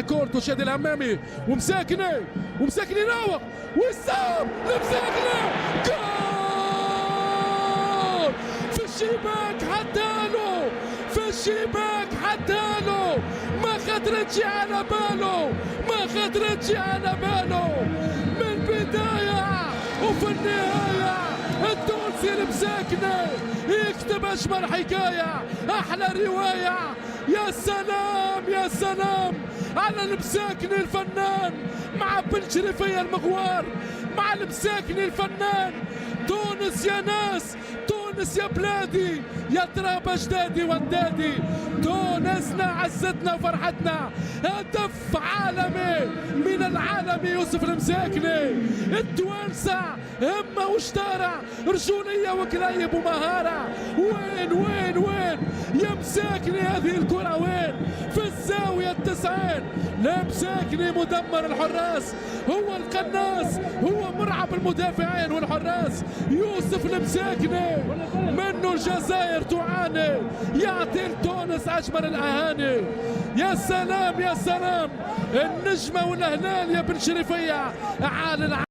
كورتو شادي الامامي ومساكني يراوغ ويصاب لمساكني جول في الشباك حدالو في الشباك حدالو ما خطرتش على باله من البداية وفي النهاية التونسي المساكني يكتب أجمل حكاية أحلى رواية. يا سلام على المساكني الفنان مع بن شريفية المغوار مع المساكني الفنان. تونس يا ناس، تونس يا بلادي، يا تراب أجدادي وأندادي، تونسنا عزتنا وفرحتنا. هدف عالمي من العالمي يوسف المساكني. التوانسة همة وشطارة، رجولية وكلايب ومهارة. وين يا مساكني هذه الكرة وين؟ في الزاوية 90. لا مساكني مدمر الحراس، هو القناص، هو مرعب المدافعين والحراس. يوسف المساكني منه الجزائر تعاني، يعطي لتونس أجمل الأهاني. يا سلام النجمة والهلال يا بن شريفية عال